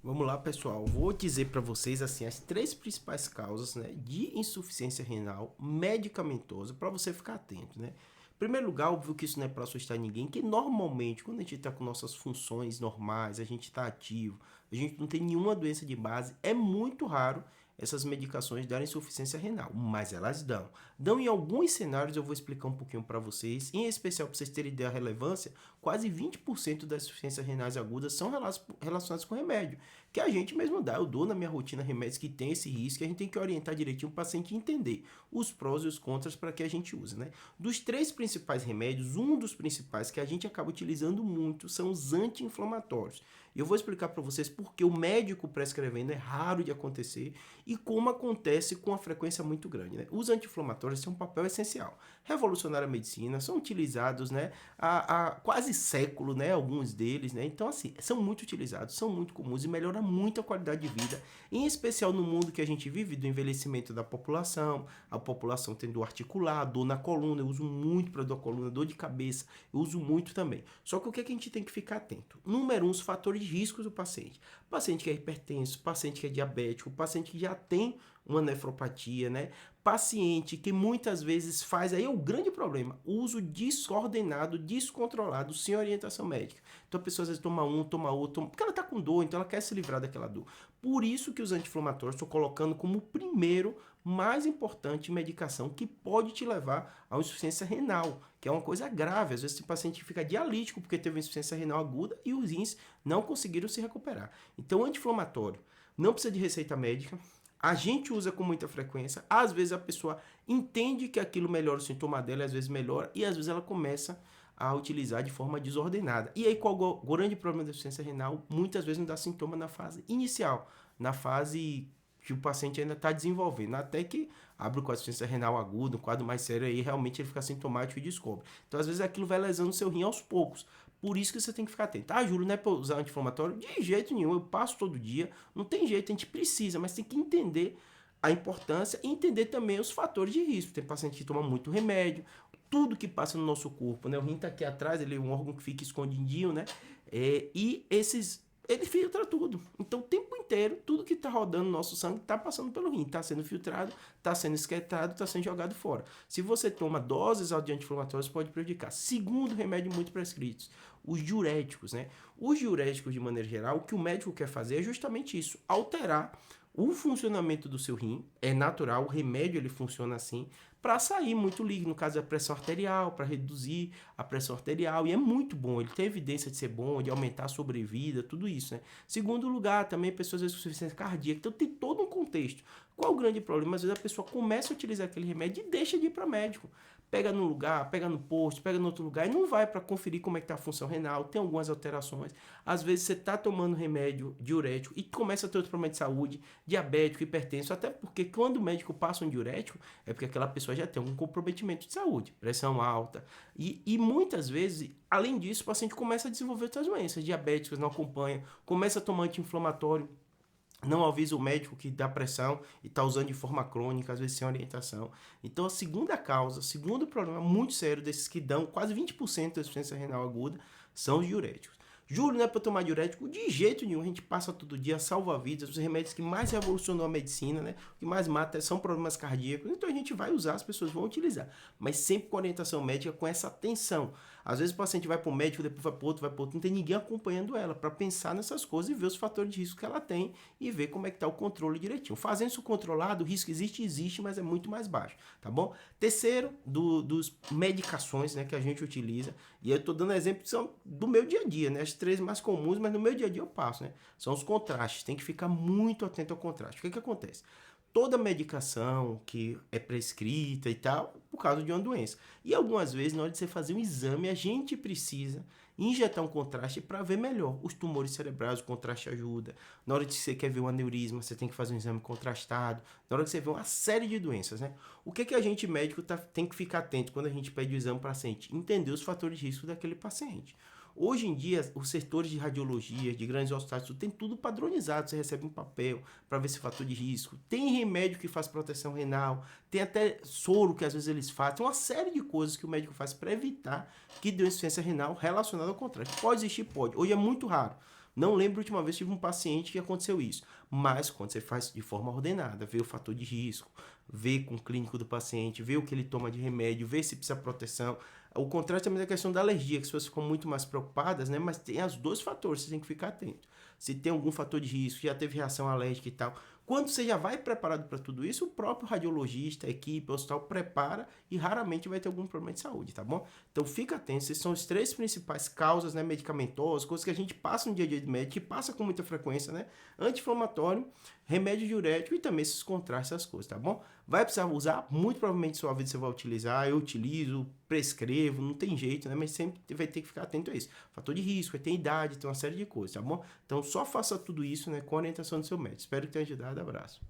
Vamos lá, pessoal. Vou dizer para vocês assim as três principais causas, né, de insuficiência renal medicamentosa para você ficar atento, né? Em primeiro lugar, óbvio que isso não é para assustar ninguém, que normalmente quando a gente está com nossas funções normais, a gente está ativo, a gente não tem nenhuma doença de base, é muito raro essas medicações darem insuficiência renal, mas elas dão. Dão em alguns cenários, eu vou explicar um pouquinho para vocês, em especial para vocês terem ideia da relevância, quase 20% das insuficiências renais agudas são relacionadas com remédio, que a gente mesmo dá. Eu dou na minha rotina remédios que tem esse risco, e a gente tem que orientar direitinho o paciente entender os prós e os contras para que a gente use, né? Dos três principais remédios, um dos principais que a gente acaba utilizando muito são os anti-inflamatórios. E eu vou explicar para vocês porque o médico prescrevendo é raro de acontecer e como acontece com uma frequência muito grande, né? Os anti-inflamatórios têm um papel essencial. Revolucionaram a medicina, são utilizados, né, há quase século, né, alguns deles, né? Então, assim, são muito utilizados, são muito comuns e melhoram muito a qualidade de vida, em especial no mundo que a gente vive, do envelhecimento da população, a população tendo articular, dor na coluna, eu uso muito para dor da coluna, dor de cabeça, eu uso muito também. Só que o que, é que a gente tem que ficar atento? Número um, os fatores de risco do paciente. Paciente que é hipertenso, paciente que é diabético, paciente que já tem uma nefropatia, né? Paciente que muitas vezes faz, aí é o grande problema, uso desordenado, descontrolado, sem orientação médica. Então a pessoa às vezes toma um, toma outro, porque ela está com dor, então ela quer se livrar daquela dor. Por isso que os anti-inflamatórios estou colocando como o primeiro, mais importante medicação que pode te levar a uma insuficiência renal, que é uma coisa grave. Às vezes o paciente fica dialítico porque teve uma insuficiência renal aguda e os rins não conseguiram se recuperar. Então anti-inflamatório não precisa de receita médica, a gente usa com muita frequência, às vezes a pessoa entende que aquilo melhora o sintoma dela, às vezes melhora, e às vezes ela começa a utilizar de forma desordenada. E aí qual o grande problema da insuficiência renal? Muitas vezes não dá sintoma na fase inicial, na fase que o paciente ainda está desenvolvendo, até que abre com a insuficiência renal aguda, um quadro mais sério, aí realmente ele fica sintomático e descobre. Então às vezes aquilo vai lesando o seu rim aos poucos. Por isso que você tem que ficar atento. Ah, Júlio, não é para usar anti-inflamatório? De jeito nenhum, eu passo todo dia, não tem jeito, a gente precisa, mas tem que entender a importância e entender também os fatores de risco. Tem paciente que toma muito remédio, tudo que passa no nosso corpo, né? O rim tá aqui atrás, ele é um órgão que fica escondidinho, né? E ele filtra tudo. Então, o tempo inteiro, tudo que está rodando no nosso sangue está passando pelo rim, está sendo filtrado, está sendo excretado, está sendo jogado fora. Se você toma doses de anti-inflamatórios, pode prejudicar. Segundo remédio muito prescrito, os diuréticos, né? Os diuréticos, de maneira geral, o que o médico quer fazer é justamente isso, alterar o funcionamento do seu rim. É natural, o remédio ele funciona assim, para sair muito líquido, no caso da pressão arterial, para reduzir a pressão arterial, e é muito bom, ele tem evidência de ser bom, de aumentar a sobrevida, tudo isso, né? Segundo lugar, também pessoas às vezes com insuficiência cardíaca, então tem todo um contexto. Qual o grande problema? Às vezes a pessoa começa a utilizar aquele remédio e deixa de ir para médico. Pega num lugar, pega no posto, pega no outro lugar e não vai para conferir como é que está a função renal, tem algumas alterações. Às vezes você está tomando remédio diurético e começa a ter outro problema de saúde, diabético, hipertenso, até porque quando o médico passa um diurético, é porque aquela pessoa já tem algum comprometimento de saúde, pressão alta. E muitas vezes, além disso, o paciente começa a desenvolver outras doenças, diabéticas, não acompanha, começa a tomar anti-inflamatório, não avisa o médico que dá pressão e está usando de forma crônica, às vezes sem orientação. Então, a segunda causa, segundo problema muito sério desses que dão quase 20% da insuficiência renal aguda, são os diuréticos. Júlio, não é para tomar diurético? De jeito nenhum, a gente passa todo dia, salva vidas, os remédios que mais revolucionou a medicina, né? O que mais mata são problemas cardíacos, então a gente vai usar, as pessoas vão utilizar, mas sempre com orientação médica, com essa atenção. Às vezes o paciente vai para o médico, depois vai para outro, não tem ninguém acompanhando ela, para pensar nessas coisas e ver os fatores de risco que ela tem e ver como é que está o controle direitinho. Fazendo isso controlado, o risco existe, mas é muito mais baixo, tá bom? Terceiro, dos medicações, né, que a gente utiliza, e eu estou dando exemplo são do meu dia a dia, né? As três mais comuns, mas no meu dia a dia eu passo, né? São os contrastes, tem que ficar muito atento ao contraste. O que acontece? Toda medicação que é prescrita e tal, por causa de uma doença. E algumas vezes, na hora de você fazer um exame, a gente precisa injetar um contraste para ver melhor. Os tumores cerebrais, o contraste ajuda. Na hora que você quer ver um aneurisma, você tem que fazer um exame contrastado. Na hora que você vê uma série de doenças, né? O que a gente médico tem que ficar atento quando a gente pede o exame para o paciente? Entender os fatores de risco daquele paciente. Hoje em dia, os setores de radiologia, de grandes hospitais, tem tudo padronizado. Você recebe um papel para ver esse fator de risco. Tem remédio que faz proteção renal. Tem até soro que às vezes eles fazem. Tem uma série de coisas que o médico faz para evitar que dê insuficiência renal relacionada ao contraste. Pode existir? Pode. Hoje é muito raro. Não lembro a última vez que tive um paciente que aconteceu isso. Mas quando você faz de forma ordenada, vê o fator de risco, vê com o clínico do paciente, vê o que ele toma de remédio, vê se precisa proteção. O contrário também da questão da alergia, que as pessoas ficam muito mais preocupadas, né? Mas tem os dois fatores, você tem que ficar atento. Se tem algum fator de risco, já teve reação alérgica e tal. Quando você já vai preparado para tudo isso, o próprio radiologista, a equipe, o hospital prepara e raramente vai ter algum problema de saúde, tá bom? Então fica atento, esses são as três principais causas, né, medicamentosas, coisas que a gente passa no dia a dia de médico, que passa com muita frequência, né? Anti-inflamatório, remédio diurético e também esses contrastes, essas coisas, tá bom? Vai precisar usar, muito provavelmente sua vida você vai utilizar, eu utilizo, prescrevo, não tem jeito, né? Mas sempre vai ter que ficar atento a isso. Fator de risco, tem idade, tem uma série de coisas, tá bom? Então só faça tudo isso, né, com a orientação do seu médico. Espero que tenha ajudado, abraço.